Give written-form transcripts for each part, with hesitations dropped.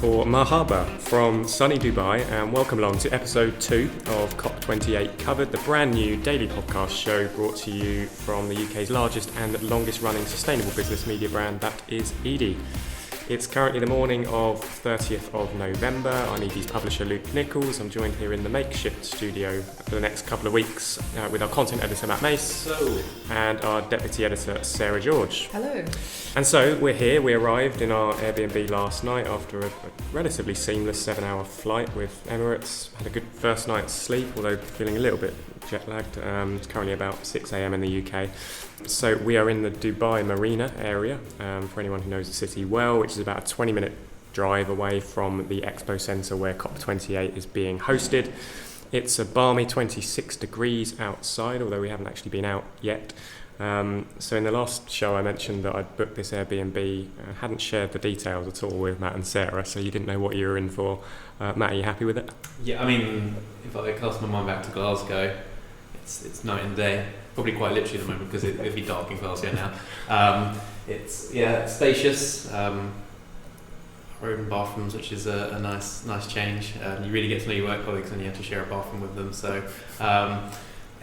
or Marhaba from sunny Dubai, and welcome along to episode 2 of COP28 Covered, the brand new daily podcast show brought to you from the UK's largest and longest running sustainable business media brand, that is Edie. It's currently the morning of 30th of November. I'm Edie's publisher Luke Nichols. I'm joined here in the makeshift studio for the next couple of weeks with our content editor Matt Mace. Hello. And our deputy editor Sarah George. Hello. And so we're here. We arrived in our Airbnb last night after a relatively seamless 7-hour flight with Emirates. Had a good first night's sleep, although feeling a little bit jet lagged. It's currently about 6 a.m. in the UK. So we are in the Dubai Marina area, for anyone who knows the city well, which is about a 20-minute drive away from the Expo Centre where COP28 is being hosted. It's a balmy 26 degrees outside, although we haven't actually been out yet. So in the last show I mentioned that I'd booked this Airbnb, hadn't shared the details at all with Matt and Sarah, so you didn't know what you were in for. Matt, are you happy with it? Yeah, I mean, if I cast my mind back to Glasgow, it's night and day. Probably quite literally at the moment because it'll be dark in Glasgow now. It's spacious. Our own bathrooms, which is a nice change. You really get to know your work colleagues and you have to share a bathroom with them. So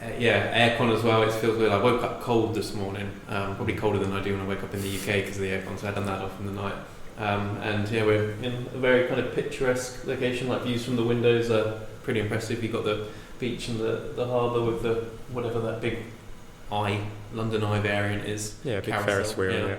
aircon as well. It feels weird. I woke up cold this morning, probably colder than I do when I wake up in the UK because of the aircon. So I had done that off in the night. We're in a very kind of picturesque location. Like views from the windows are pretty impressive. You've got the beach and the harbour with the whatever that big London Eye variant is. Yeah, big Ferris wheel.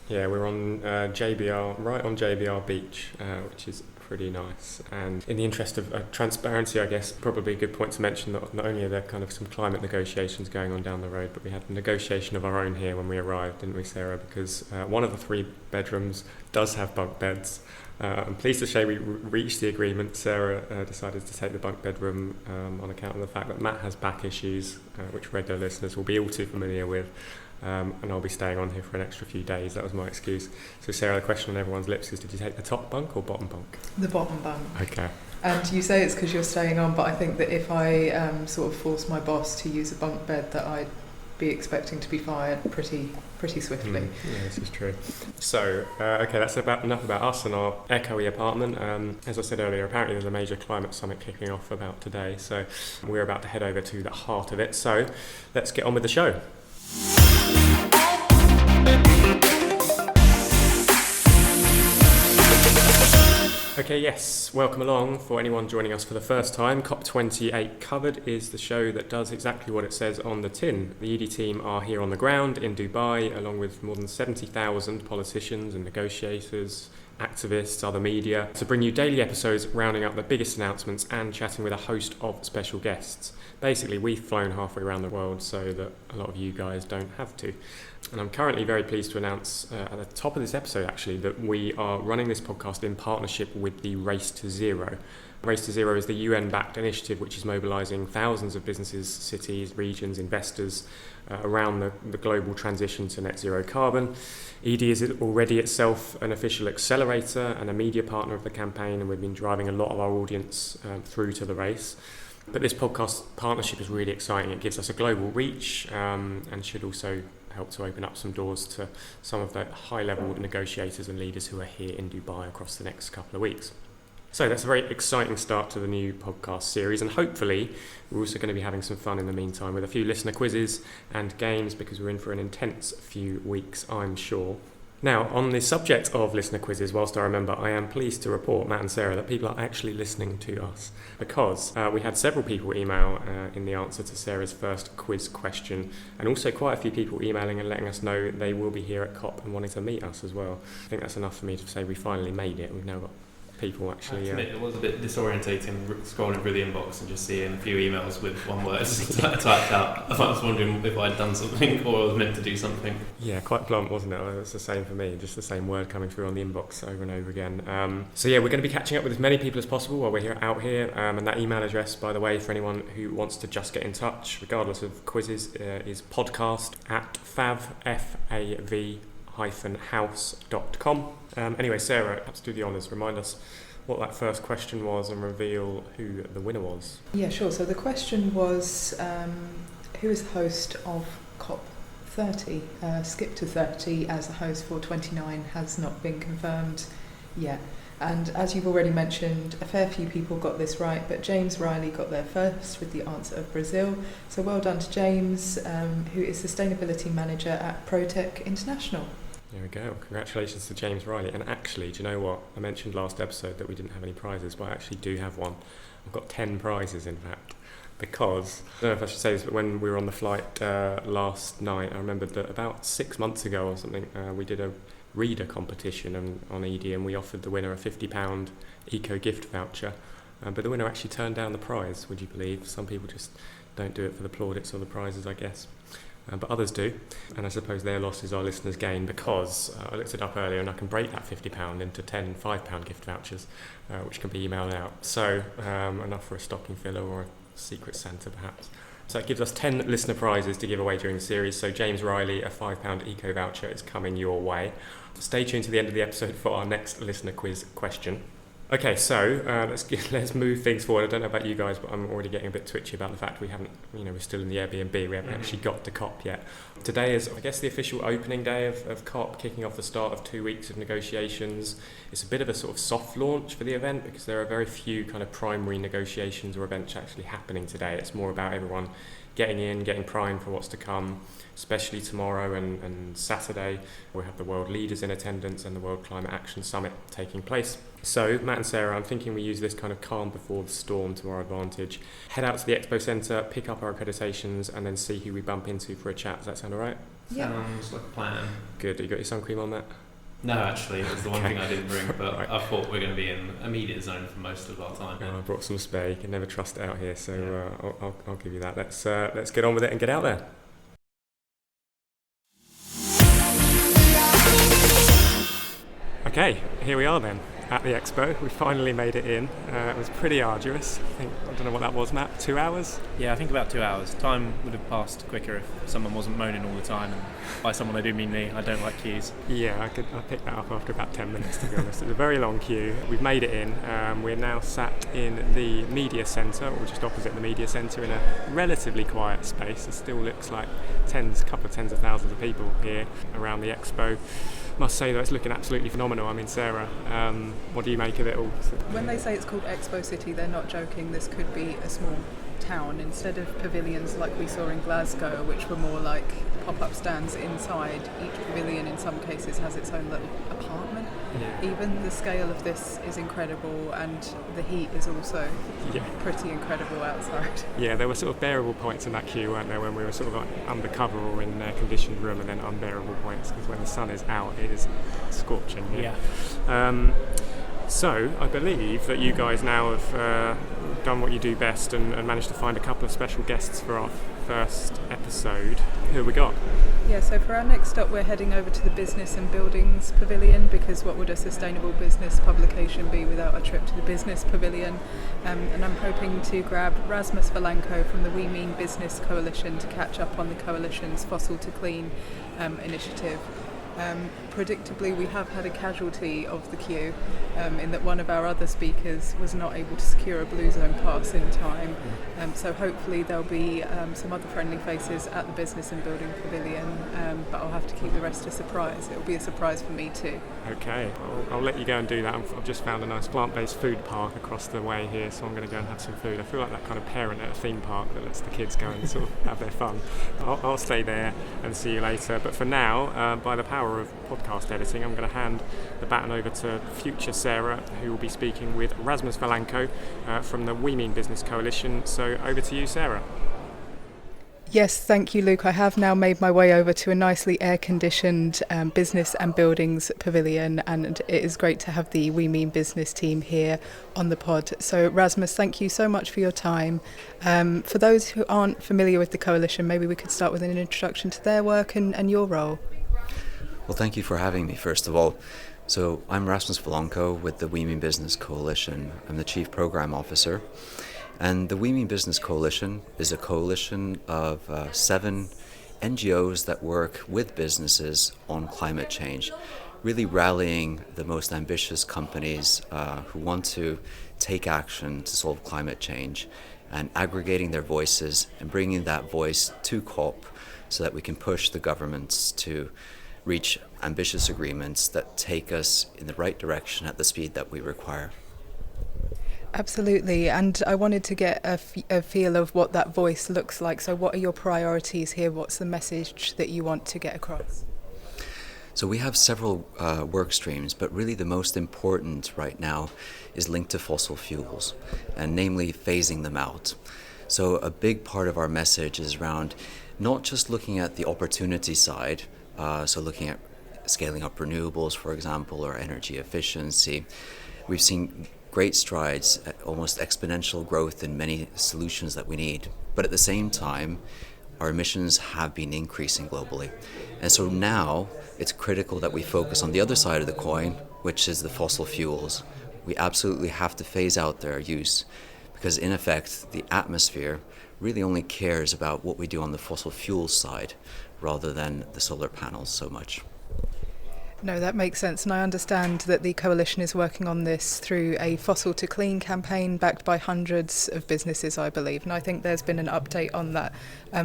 Yeah, we're on JBR, right on JBR Beach, which is pretty nice. And in the interest of transparency, I guess probably a good point to mention that not only are there kind of some climate negotiations going on down the road, but we had a negotiation of our own here when we arrived, didn't we, Sarah? Because one of the 3 bedrooms does have bunk beds. I'm pleased to say we reached the agreement. Sarah decided to take the bunk bedroom on account of the fact that Matt has back issues, which regular listeners will be all too familiar with. And I'll be staying on here for an extra few days. That was my excuse. So Sarah, the question on everyone's lips is, did you take the top bunk or bottom bunk? The bottom bunk. Okay. And you say it's because you're staying on, but I think that if I sort of forced my boss to use a bunk bed, that I'd be expecting to be fired pretty swiftly. Yeah, this is true. So, okay, that's enough about us and our echoey apartment. As I said earlier, apparently there's a major climate summit kicking off about today, so we're about to head over to the heart of it. So, let's get on with the show. Okay, yes, welcome along for anyone joining us for the first time. COP28 Covered is the show that does exactly what it says on the tin. The ED team are here on the ground in Dubai, along with more than 70,000 politicians and negotiators, activists, other media, to bring you daily episodes rounding up the biggest announcements and chatting with a host of special guests. Basically, we've flown halfway around the world so that a lot of you guys don't have to. And I'm currently very pleased to announce at the top of this episode, actually, that we are running this podcast in partnership with the Race to Zero. Race to Zero is the UN-backed initiative which is mobilising thousands of businesses, cities, regions, investors around the global transition to net zero carbon. ED is already itself an official accelerator and a media partner of the campaign, and we've been driving a lot of our audience through to the race. But this podcast partnership is really exciting. It gives us a global reach and should also help to open up some doors to some of the high-level negotiators and leaders who are here in Dubai across the next couple of weeks. So that's a very exciting start to the new podcast series, and hopefully we're also going to be having some fun in the meantime with a few listener quizzes and games, because we're in for an intense few weeks, I'm sure. Now, on the subject of listener quizzes, whilst I remember, I am pleased to report, Matt and Sarah, that people are actually listening to us, because we had several people email in the answer to Sarah's first quiz question, and also quite a few people emailing and letting us know they will be here at COP and wanting to meet us as well. I think that's enough for me to say we finally made it. We've now got people actually... It was a bit disorientating scrolling through the inbox and just seeing a few emails with one word typed out. I was wondering if I'd done something or I was meant to do something. Yeah, quite blunt, wasn't it? It was the same for me, just the same word coming through on the inbox over and over again. We're going to be catching up with as many people as possible while we're out here. And that email address, by the way, for anyone who wants to just get in touch, regardless of quizzes, is podcast@fav-house.com. Anyway, Sarah, perhaps do the honours. Remind us what that first question was and reveal who the winner was. Yeah, sure. So the question was, who is the host of COP30? Skip to 30 as a host for 29 has not been confirmed yet. And as you've already mentioned, a fair few people got this right, but James Riley got there first with the answer of Brazil. So well done to James, who is Sustainability Manager at ProTech International. There we go. Congratulations to James Riley. And actually, do you know what? I mentioned last episode that we didn't have any prizes, but I actually do have one. I've got 10 prizes, in fact, because, I don't know if I should say this, but when we were on the flight last night, I remembered that about 6 months ago or something, we did a reader competition on ED, and we offered the winner a £50 eco gift voucher. But the winner actually turned down the prize, would you believe? Some people just don't do it for the plaudits or the prizes, I guess. But others do, and I suppose their loss is our listeners' gain, because I looked it up earlier and I can break that £50 into 10 £5 gift vouchers, which can be emailed out. So enough for a stocking filler or a secret Santa perhaps. So it gives us 10 listener prizes to give away during the series. So James Riley, a £5 eco voucher is coming your way. Stay tuned to the end of the episode for our next listener quiz question. Okay, so let's move things forward. I don't know about you guys, but I'm already getting a bit twitchy about the fact we're still in the Airbnb. We haven't actually got to COP yet. Today is, I guess, the official opening day of COP, kicking off the start of 2 weeks of negotiations. It's a bit of a sort of soft launch for the event because there are very few kind of primary negotiations or events actually happening today. It's more about everyone getting in, getting primed for what's to come, especially tomorrow and Saturday. We have the world leaders in attendance and the World Climate Action Summit taking place. So, Matt and Sarah, I'm thinking we use this kind of calm before the storm to our advantage. Head out to the Expo Centre, pick up our accreditations, and then see who we bump into for a chat. Does that sound all right? Yeah. Sounds like a plan. Good. You got your sun cream on, Matt? No, actually, it was the one Okay. thing I didn't bring, but Right. I thought we're going to be in immediate zone for most of our time. I brought some spare. You can never trust it out here, so I'll give you that. Let's get on with it and get out there. Okay, here we are then at the Expo. We finally made it in. It was pretty arduous. I don't know what that was, Matt. 2 hours? Yeah, I think about 2 hours. Time would have passed quicker if someone wasn't moaning all the time. And by someone, I do mean me. I don't like queues. Yeah, I picked that up after about 10 minutes, to be honest. It was a very long queue. We've made it in. We're now sat in the media centre, or just opposite the media centre, in a relatively quiet space. It still looks like couple of tens of thousands of people here around the Expo. Must say though, it's looking absolutely phenomenal. I mean, Sarah, what do you make of it all? When they say it's called Expo City, they're not joking. This could be a small town. Instead of pavilions like we saw in Glasgow, which were more like pop-up stands inside, each pavilion in some cases has its own little apartment. Yeah. Even the scale of this is incredible, and the heat is also Yeah. pretty incredible outside. Yeah, there were sort of bearable points in that queue, weren't there, when we were sort of like undercover or in an air-conditioned room, and then unbearable points because when the sun is out, it is scorching here. Yeah. So, I believe that you guys now have done what you do best and managed to find a couple of special guests for our first episode. Who have we got? Yeah, so for our next stop we're heading over to the Business and Buildings Pavilion, because what would a sustainable business publication be without a trip to the Business Pavilion? And I'm hoping to grab Rasmus Valanko from the We Mean Business Coalition to catch up on the coalition's Fossil to Clean initiative. Predictably, we have had a casualty of the queue in that one of our other speakers was not able to secure a Blue Zone pass in time. So hopefully there'll be some other friendly faces at the Business and Building Pavilion, but I'll have to keep the rest a surprise. It'll be a surprise for me too. Okay, I'll let you go and do that. I've just found a nice plant-based food park across the way here, so I'm going to go and have some food. I feel like that kind of parent at a theme park that lets the kids go and sort of have their fun. I'll stay there and see you later. But for now, by the power of podcast editing, I'm going to hand the baton over to future Sarah, who will be speaking with Rasmus Valanko from the We Mean Business Coalition. So over to you, Sarah. Yes, thank you, Luke. I have now made my way over to a nicely air-conditioned business and buildings pavilion, and it is great to have the We Mean Business team here on the pod. So, Rasmus, thank you so much for your time. For those who aren't familiar with the coalition, maybe we could start with an introduction to their work and your role. Well, thank you for having me, first of all. So, I'm Rasmus Valanko with the We Mean Business Coalition. I'm the Chief Program Officer. And the We Mean Business Coalition is a coalition of 7 NGOs that work with businesses on climate change, really rallying the most ambitious companies who want to take action to solve climate change, and aggregating their voices and bringing that voice to COP so that we can push the governments to reach ambitious agreements that take us in the right direction at the speed that we require. Absolutely, and I wanted to get a feel of what that voice looks like. So what are your priorities here? What's the message that you want to get across? So we have several work streams, but really the most important right now is linked to fossil fuels, and namely phasing them out. So a big part of our message is around not just looking at the opportunity side, so looking at scaling up renewables, for example, or energy efficiency. We've seen great strides, almost exponential growth in many solutions that we need. But at the same time, our emissions have been increasing globally. And so now it's critical that we focus on the other side of the coin, which is the fossil fuels. We absolutely have to phase out their use because in effect, the atmosphere really only cares about what we do on the fossil fuels side rather than the solar panels so much. No, that makes sense, and I understand that the coalition is working on this through a Fossil to Clean campaign backed by hundreds of businesses, I believe, and I think there's been an update on that.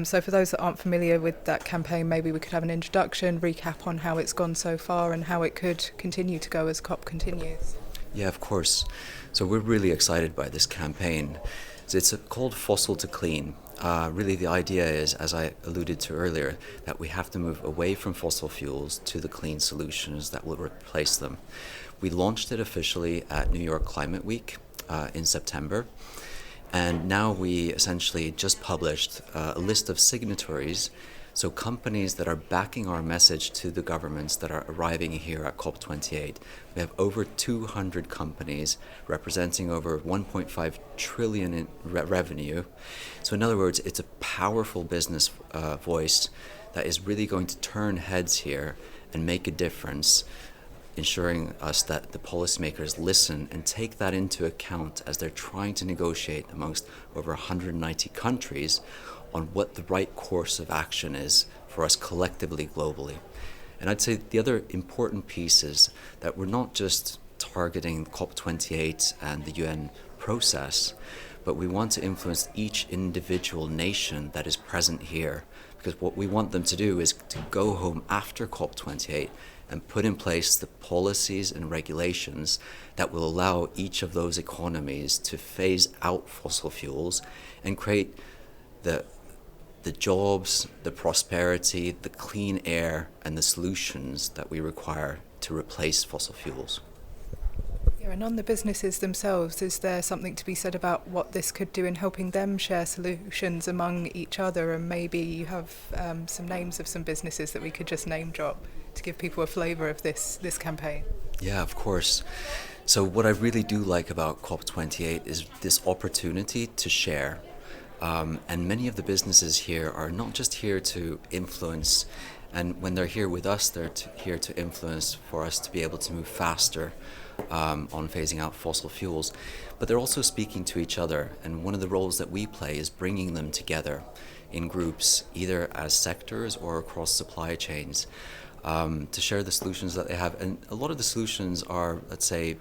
So for those that aren't familiar with that campaign, maybe we could have an introduction, recap on how it's gone so far and how it could continue to go as COP continues. Yeah, of course. So we're really excited by this campaign. So it's called Fossil to Clean. Really the idea is, as I alluded to earlier, that we have to move away from fossil fuels to the clean solutions that will replace them. We launched it officially at New York Climate Week in September, and now we essentially just published a list of signatories, so companies that are backing our message to the governments that are arriving here at COP28. We have over 200 companies representing over 1.5 trillion in revenue. So in other words, it's a powerful business voice that is really going to turn heads here and make a difference, ensuring us that the policymakers listen and take that into account as they're trying to negotiate amongst over 190 countries on what the right course of action is for us collectively globally. And I'd say the other important piece is that we're not just targeting COP28 and the UN process, but we want to influence each individual nation that is present here, because what we want them to do is to go home after COP28 and put in place the policies and regulations that will allow each of those economies to phase out fossil fuels and create the jobs, the prosperity, the clean air, and the solutions that we require to replace fossil fuels. Yeah, and on the businesses themselves, is there something to be said about what this could do in helping them share solutions among each other? And maybe you have some names of some businesses that we could just name drop to give people a flavour of this campaign. Yeah, of course. So what I really do like about COP28 is this opportunity to share. And many of the businesses here are not just here to influence, and when they're here with us, they're here to influence for us to be able to move faster on phasing out fossil fuels, but they're also speaking to each other, and one of the roles that we play is bringing them together in groups, either as sectors or across supply chains, to share the solutions that they have. And a lot of the solutions are, let's say,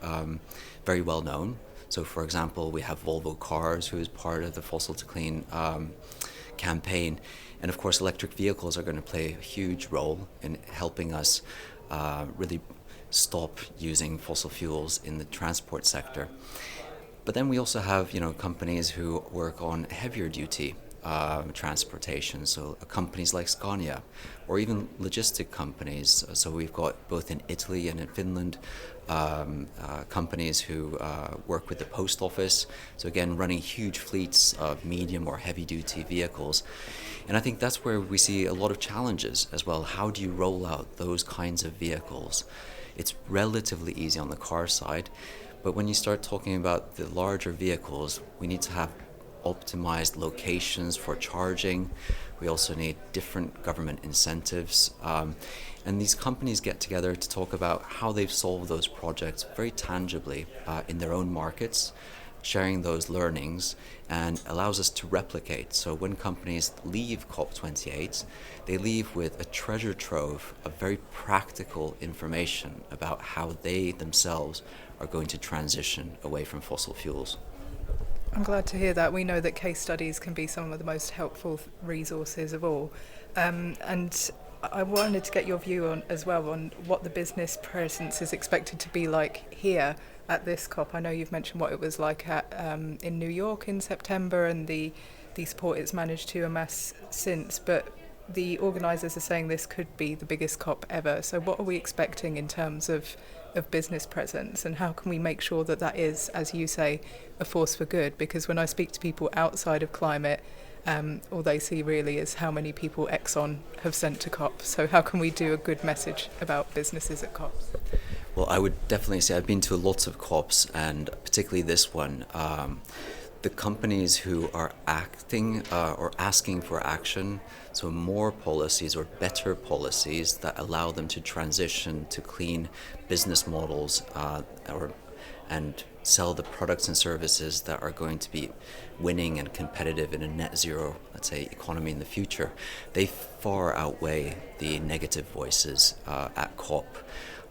very well known. So, for example, we have Volvo Cars, who is part of the Fossil to Clean campaign. And of course, electric vehicles are going to play a huge role in helping us really stop using fossil fuels in the transport sector. But then we also have, companies who work on heavier duty transportation, so companies like Scania, or even logistic companies. So we've got both in Italy and in Finland companies who work with the post office, so again running huge fleets of medium or heavy duty vehicles. And I think that's where we see a lot of challenges as well. How do you roll out those kinds of vehicles? It's relatively easy on the car side, but when you start talking about the larger vehicles, we need to have optimized locations for charging. We also need different government incentives. And these companies get together to talk about how they've solved those projects very tangibly in their own markets, sharing those learnings, and allows us to replicate. So when companies leave COP28, they leave with a treasure trove of very practical information about how they themselves are going to transition away from fossil fuels. I'm glad to hear that. We know that case studies can be some of the most helpful resources of all. And I wanted to get your view on as well on what the business presence is expected to be like here at this COP. I know you've mentioned what it was like in New York in September and the support it's managed to amass since, but the organisers are saying this could be the biggest COP ever. So what are we expecting in terms of business presence, and how can we make sure that that is, as you say, a force for good? Because when I speak to people outside of climate, all they see really is how many people Exxon have sent to COP. So how can we do a good message about businesses at COPs? Well, I would definitely say I've been to lots of COPs, and particularly this one. The companies who are acting or asking for action, so more policies or better policies that allow them to transition to clean business models and sell the products and services that are going to be winning and competitive in a net zero, let's say, economy in the future, they far outweigh the negative voices at COP.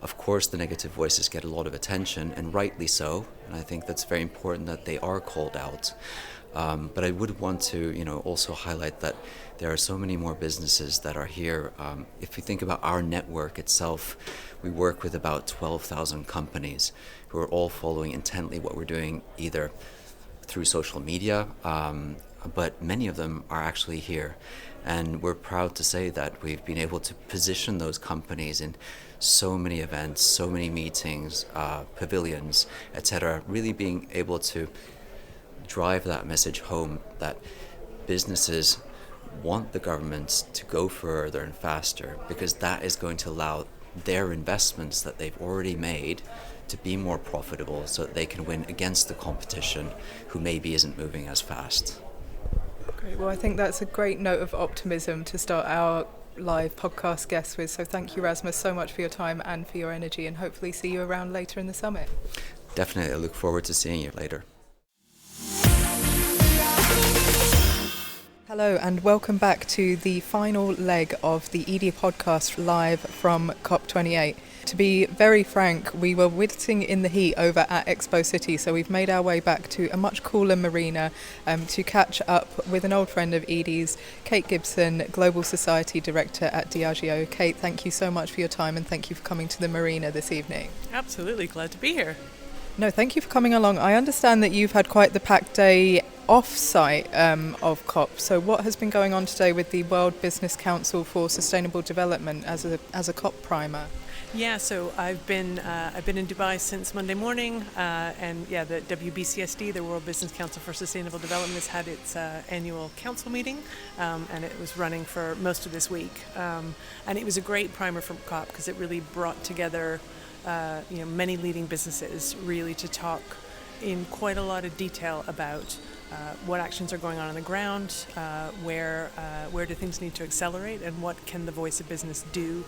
Of course, the negative voices get a lot of attention, and rightly so, and I think that's very important that they are called out. But I would want to, also highlight that there are so many more businesses that are here. If you think about our network itself, we work with about 12,000 companies who are all following intently what we're doing, either through social media, but many of them are actually here. And we're proud to say that we've been able to position those companies in so many events, so many meetings, pavilions, etc., really being able to drive that message home that businesses want the governments to go further and faster, because that is going to allow their investments that they've already made to be more profitable, so that they can win against the competition who maybe isn't moving as fast. Great. Well, I think that's a great note of optimism to start our live podcast guests with. So thank you, Rasmus, so much for your time and for your energy, and hopefully see you around later in the summit. Definitely. I look forward to seeing you later. Hello and welcome back to the final leg of the ED podcast live from COP28. To be very frank, we were waiting in the heat over at Expo City, so we've made our way back to a much cooler marina to catch up with an old friend of Edie's, Kate Gibson, Global Society Director at Diageo. Kate, thank you so much for your time and thank you for coming to the marina this evening. Absolutely, glad to be here. No, thank you for coming along. I understand that you've had quite the packed day off-site of COP. So what has been going on today with the World Business Council for Sustainable Development as a COP primer? Yeah, so I've been in Dubai since Monday morning, and yeah, the WBCSD, the World Business Council for Sustainable Development, has had its annual council meeting, and it was running for most of this week. And it was a great primer from COP because it really brought together many leading businesses really to talk in quite a lot of detail about what actions are going on the ground, where do things need to accelerate, and what can the voice of business do,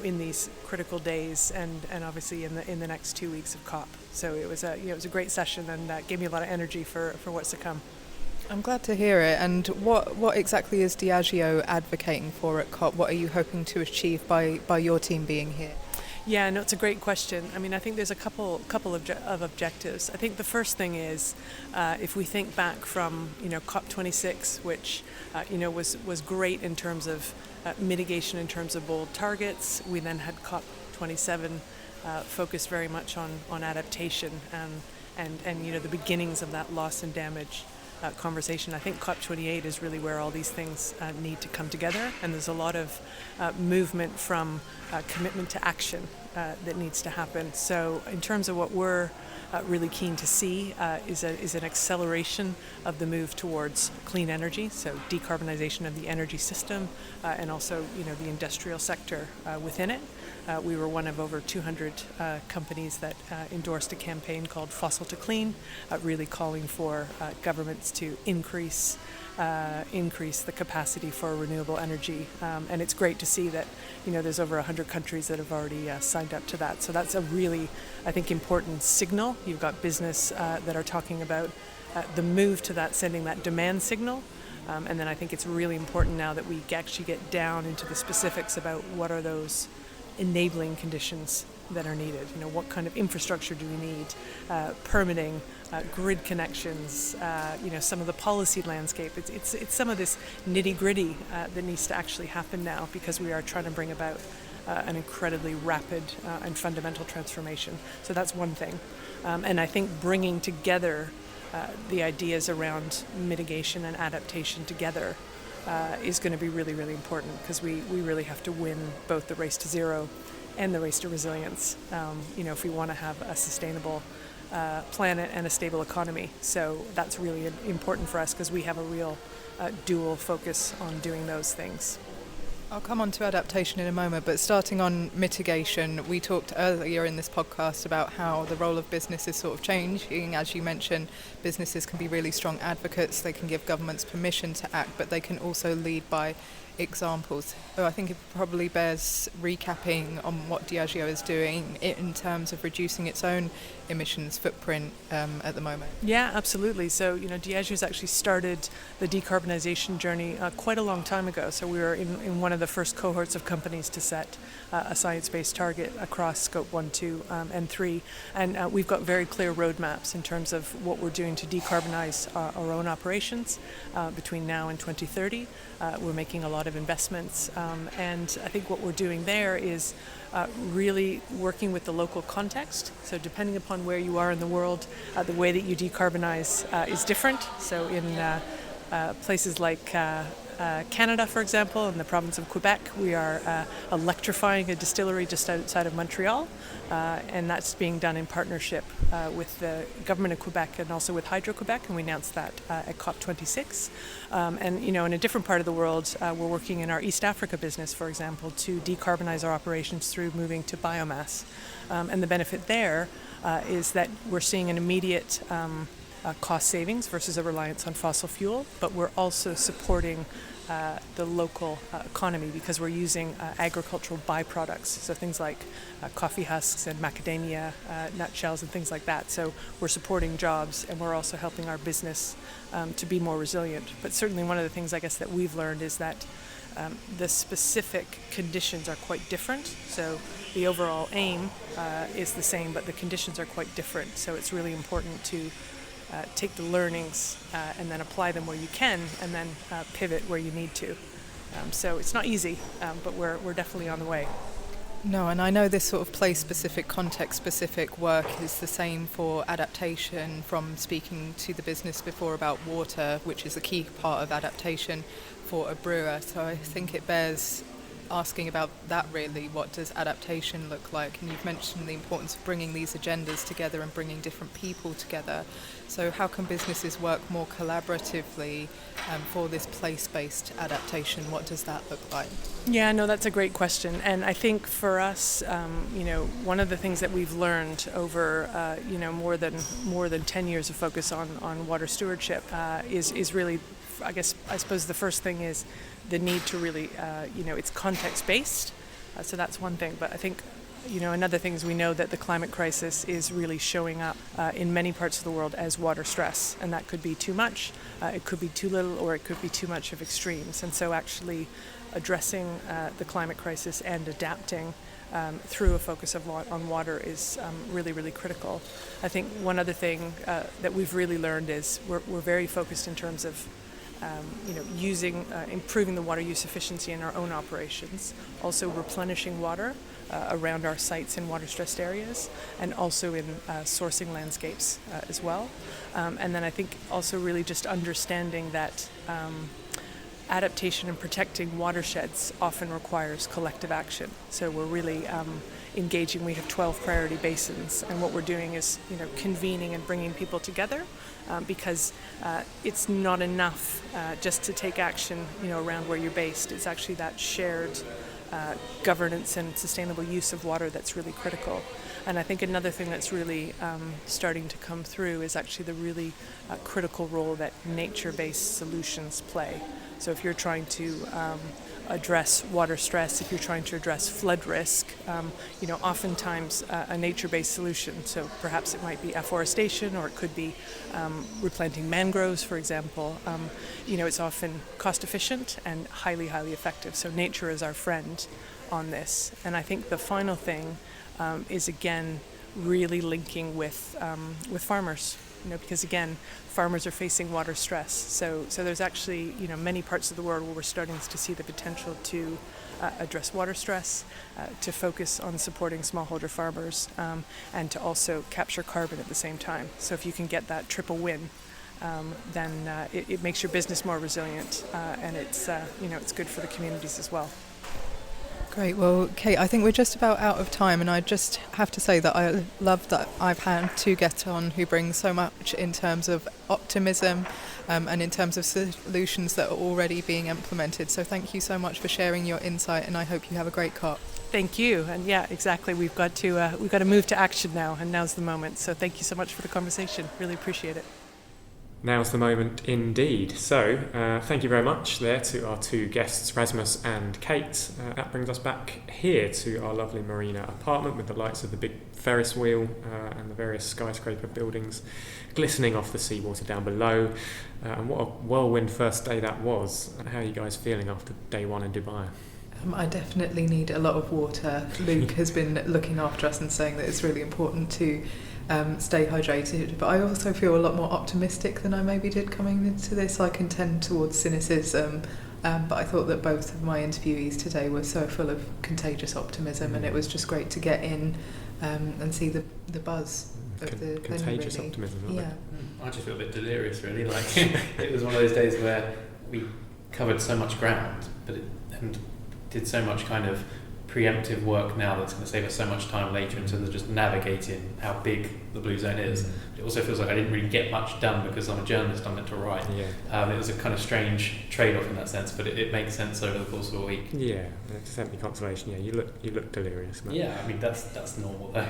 in these critical days, and obviously in the next 2 weeks of COP. So it was a great session, and gave me a lot of energy for what's to come. I'm glad to hear it. And what exactly is Diageo advocating for at COP? What are you hoping to achieve by your team being here? Yeah, no, it's a great question. I mean, I think there's a couple of objectives. I think the first thing is, if we think back from COP26, which was great in terms of mitigation, in terms of bold targets. We then had COP27 focused very much on adaptation and the beginnings of that loss and damage conversation. I think COP28 is really where all these things need to come together, and there's a lot of movement from commitment to action that needs to happen. So in terms of what we're really keen to see is an acceleration of the move towards clean energy, so decarbonization of the energy system, and also the industrial sector within it. We were one of over 200 companies that endorsed a campaign called Fossil to Clean, really calling for governments to increase the capacity for renewable energy. And it's great to see that there's over 100 countries that have already signed up to that. So that's a really, I think, important signal. You've got business that are talking about the move to that, sending that demand signal. And then I think it's really important now that we actually get down into the specifics about what are those enabling conditions that are needed. What kind of infrastructure do we need? Permitting, grid connections, some of the policy landscape. It's some of this nitty-gritty that needs to actually happen now, because we are trying to bring about an incredibly rapid and fundamental transformation. So that's one thing. And I think bringing together the ideas around mitigation and adaptation together is going to be really, really important, because we really have to win both the race to zero and the race to resilience, if we want to have a sustainable planet and a stable economy. So that's really important for us, because we have a real dual focus on doing those things. I'll come on to adaptation in a moment, but starting on mitigation, we talked earlier in this podcast about how the role of business is sort of changing. As you mentioned, businesses can be really strong advocates, they can give governments permission to act, but they can also lead by examples. So I think it probably bears recapping on what Diageo is doing in terms of reducing its own emissions footprint at the moment. Yeah, absolutely. So, Diageo's actually started the decarbonisation journey quite a long time ago. So we were in one of the first cohorts of companies to set a science-based target across Scope 1, 2 and 3. And we've got very clear roadmaps in terms of what we're doing to decarbonise our own operations between now and 2030. We're making a lot of investments, and I think what we're doing there is really working with the local context. So depending upon where you are in the world, the way that you decarbonize is different. So in places like Canada, for example, in the province of Quebec, we are electrifying a distillery just outside of Montreal, and that's being done in partnership with the government of Quebec and also with Hydro-Quebec, and we announced that at COP26. And in a different part of the world, we're working in our East Africa business, for example, to decarbonize our operations through moving to biomass. And the benefit there is that we're seeing an immediate cost savings versus a reliance on fossil fuel, but we're also supporting the local economy, because we're using agricultural byproducts, so things like coffee husks and macadamia nutshells and things like that. So we're supporting jobs, and we're also helping our business to be more resilient. But certainly one of the things, I guess, that we've learned is that the specific conditions are quite different. So the overall aim is the same, but the conditions are quite different. So it's really important to take the learnings and then apply them where you can, and then pivot where you need to. So it's not easy, but we're definitely on the way. No, and I know this sort of place-specific, context-specific work is the same for adaptation, from speaking to the business before about water, which is a key part of adaptation for a brewer. So I think it bears asking about that really. What does adaptation look like? And you've mentioned the importance of bringing these agendas together and bringing different people together. So how can businesses work more collaboratively for this place-based adaptation? What does that look like? Yeah, no, that's a great question. And I think for us, one of the things that we've learned over, more than 10 years of focus on water stewardship is really, I suppose the first thing is the need to really, it's context-based. So that's one thing. But I think, another thing is we know that the climate crisis is really showing up in many parts of the world as water stress. And that could be too much, it could be too little, or it could be too much of extremes. And so actually addressing the climate crisis and adapting through a focus on water is really, really critical. I think one other thing that we've really learned is we're very focused in terms of improving the water use efficiency in our own operations, also replenishing water around our sites in water-stressed areas, and also in sourcing landscapes as well. And then I think also really just understanding that adaptation and protecting watersheds often requires collective action. So we're really engaging. We have 12 priority basins, and what we're doing is convening and bringing people together, because it's not enough just to take action around where you're based. It's actually that shared governance and sustainable use of water that's really critical. And I think another thing that's really starting to come through is actually the really critical role that nature-based solutions play. So if you're trying to address water stress, if you're trying to address flood risk, oftentimes a nature-based solution, so perhaps it might be afforestation, or it could be replanting mangroves, for example, it's often cost efficient and highly, highly effective. So nature is our friend on this. And I think the final thing is again really linking with farmers. Because again, farmers are facing water stress. So there's actually many parts of the world where we're starting to see the potential to address water stress, to focus on supporting smallholder farmers, and to also capture carbon at the same time. So if you can get that triple win, then it makes your business more resilient, and it's good for the communities as well. Great. Well, Kate, I think we're just about out of time, and I just have to say that I love that I've had two guests on who bring so much in terms of optimism and in terms of solutions that are already being implemented. So thank you so much for sharing your insight, and I hope you have a great COP. Thank you. And yeah, exactly. We've got to move to action now, and now's the moment. So thank you so much for the conversation. Really appreciate it. Now's the moment indeed. So, thank you very much there to our two guests, Rasmus and Kate. That brings us back here to our lovely marina apartment with the lights of the big Ferris wheel and the various skyscraper buildings glistening off the seawater down below. And what a whirlwind first day that was. How are you guys feeling after day one in Dubai? I definitely need a lot of water. Luke has been looking after us and saying that it's really important to stay hydrated, but I also feel a lot more optimistic than I maybe did coming into this. I can tend towards cynicism, but I thought that both of my interviewees today were so full of contagious optimism, and it was just great to get in and see the buzz of the contagious venue, really. optimism. Yeah. I just feel a bit delirious, really. Like it was one of those days where we covered so much ground, and did so much kind of preemptive work now that's going to save us so much time later in terms of just navigating how big the blue zone is. It also feels like I didn't really get much done because I'm a journalist, I'm meant to write. Yeah. It was a kind of strange trade-off in that sense, but it makes sense over the course of a week. Yeah, it's certainly consolation. Yeah, you look delirious, man. Yeah, I mean that's normal though.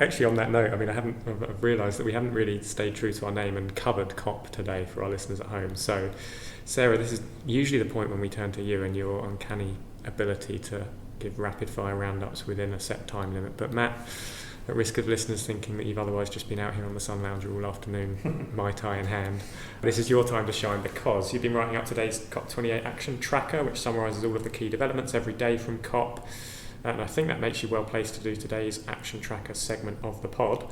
Actually, on that note, I mean, I've realised that we haven't really stayed true to our name and covered COP today for our listeners at home. So, Sarah, this is usually the point when we turn to you and your uncanny ability to give rapid fire roundups within a set time limit. But Matt, at risk of listeners thinking that you've otherwise just been out here on the Sun Lounger all afternoon, Mai Tai in hand, this is your time to shine because you've been writing up today's COP28 action tracker, which summarises all of the key developments every day from COP, and I think that makes you well placed to do today's action tracker segment of the pod.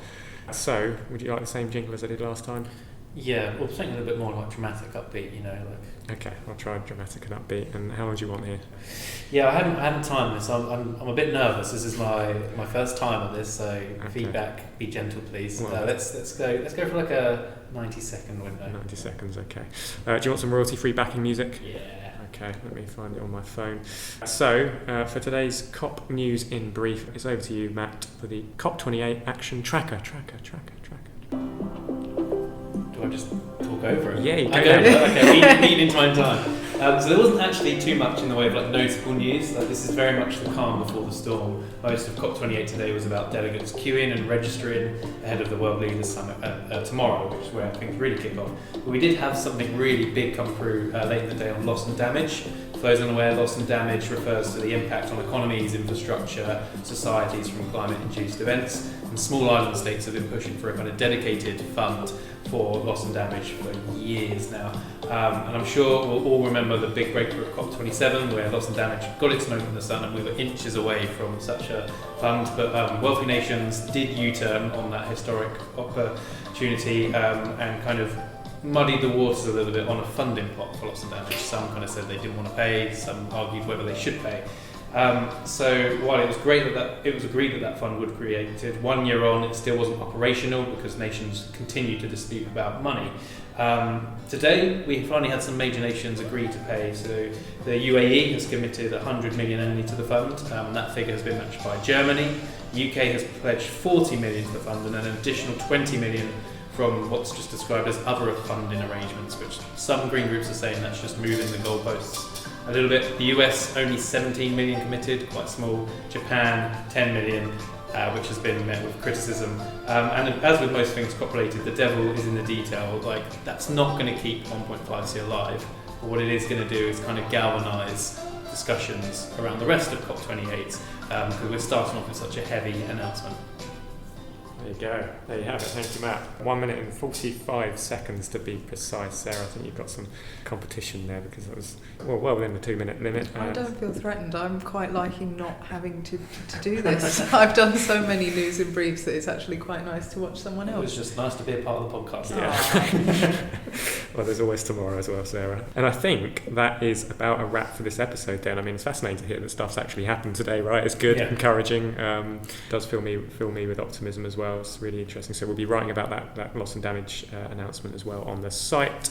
So, would you like the same jingle as I did last time? Yeah, well, something a little bit more like dramatic, upbeat, Okay, I'll try dramatic and upbeat. And how long do you want here? Yeah, I hadn't timed this. I'm a bit nervous. This is my first time on this, so okay. Feedback, be gentle, please. Well, let's go for like a 90-second window. 90 seconds, okay. Do you want some royalty-free backing music? Yeah. Okay, let me find it on my phone. So, for today's COP news in brief, it's over to you, Matt, for the COP28 action tracker. Do I just talk over it? Yeah, you go. Okay, lead into my time. So there wasn't actually too much in the way of like notable news. This is very much the calm before the storm. Most of COP28 today was about delegates queuing and registering ahead of the World Leaders Summit tomorrow, which is where things really kick off. But we did have something really big come through late in the day on loss and damage. For those unaware, loss and damage refers to the impact on economies, infrastructure, societies from climate-induced events. And small island states have been pushing for a kind of dedicated fund for loss and damage for years now. And I'm sure we'll all remember the big breakthrough at COP27 where loss and damage got its moment in the sun and we were inches away from such a fund. But wealthy nations did U-turn on that historic opportunity and kind of muddied the waters a little bit on a funding pot for loss and damage. Some kind of said they didn't want to pay, some argued whether they should pay. So while it was great that it was agreed that fund would be created, 1 year on it still wasn't operational because nations continued to dispute about money. Today we finally had some major nations agree to pay. So the UAE has committed 100 million only to the fund, and that figure has been matched by Germany. The UK has pledged 40 million to the fund and an additional 20 million from what's just described as other funding arrangements, which some green groups are saying that's just moving the goalposts a little bit. The US only 17 million committed, quite small. Japan 10 million, which has been met with criticism. And as with most things COP-related, the devil is in the detail. Like, that's not going to keep 1.5C alive. But what it is going to do is kind of galvanise discussions around the rest of COP28, because we're starting off with such a heavy announcement. There you go. There you have it. Thank you, Matt. 1 minute and 45 seconds to be precise. Sarah, I think you've got some competition there because that was well within the 2 minute limit. I don't feel threatened. I'm quite liking not having to do this. I've done so many news and briefs that it's actually quite nice to watch someone It was else. just nice to be a part of the podcast. Yeah. Well, there's always tomorrow as well, Sarah. And I think that is about a wrap for this episode then. I mean, it's fascinating to hear that stuff's actually happened today, right? It's good, encouraging. Does fill me with optimism as well. It's really interesting. So we'll be writing about that loss and damage announcement as well on the site.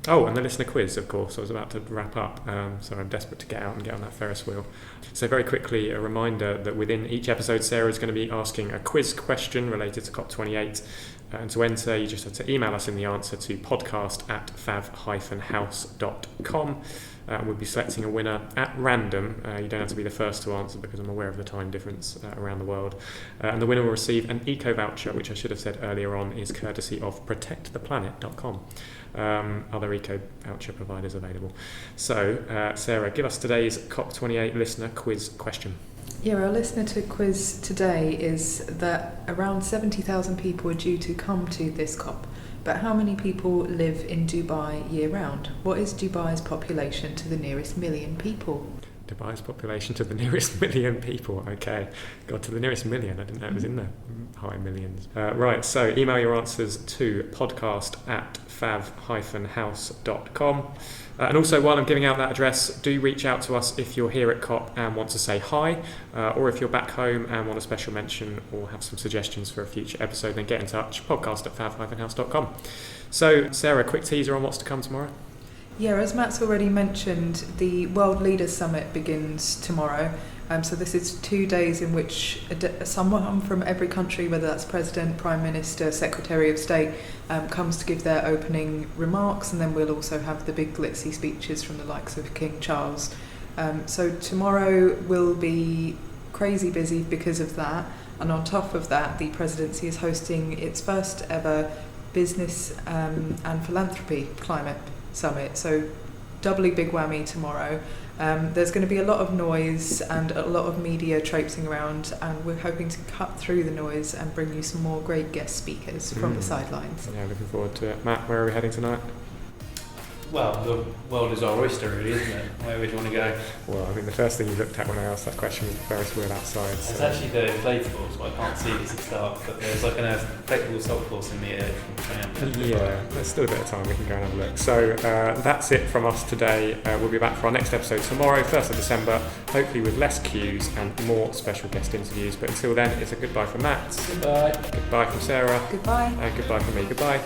Oh, and the listener quiz, of course. I was about to wrap up, so I'm desperate to get out and get on that Ferris wheel. So very quickly, a reminder that within each episode, Sarah is going to be asking a quiz question related to COP28. And to enter, you just have to email us in the answer to podcast@fav-house.com. We'll be selecting a winner at random. You don't have to be the first to answer because I'm aware of the time difference around the world. And the winner will receive an eco voucher, which I should have said earlier on is courtesy of protecttheplanet.com. Other eco voucher providers available. So, Sarah, give us today's COP28 listener quiz question. Yeah, our listener to quiz today is that around 70,000 people are due to come to this COP. But how many people live in Dubai year round? What is Dubai's population to the nearest million people? Dubai's population to the nearest million people. Okay. God, to the nearest million. I didn't know it was in the high millions. Right, so email your answers to podcast@fav-house.com. And also, while I'm giving out that address, do reach out to us if you're here at COP and want to say hi, or if you're back home and want a special mention or have some suggestions for a future episode, then get in touch, podcast@fav-house.com. So, Sarah, quick teaser on what's to come tomorrow. Yeah, as Matt's already mentioned, the World Leaders Summit begins tomorrow. So this is 2 days in which someone from every country, whether that's President, Prime Minister, Secretary of State, comes to give their opening remarks, and then we'll also have the big glitzy speeches from the likes of King Charles. So tomorrow will be crazy busy because of that, and on top of that, the presidency is hosting its first ever business and philanthropy climate summit. So doubly big whammy tomorrow. There's going to be a lot of noise and a lot of media traipsing around, and we're hoping to cut through the noise and bring you some more great guest speakers from the sidelines. Yeah, looking forward to it. Matt, where are we heading tonight? Well, the world is our oyster, really, isn't it? Where would you want to go? Well, I mean, the first thing you looked at when I asked that question was the Ferris wheel outside. It's actually the inflatables, but I can't see because it's dark. But there's like an inflatable salt course in the air. Yeah, there's still a bit of time. We can go and have a look. So that's it from us today. We'll be back for our next episode tomorrow, 1st of December, hopefully with less queues and more special guest interviews. But until then, it's a goodbye from Matt. Goodbye. Goodbye from Sarah. Goodbye. And goodbye from me. Goodbye.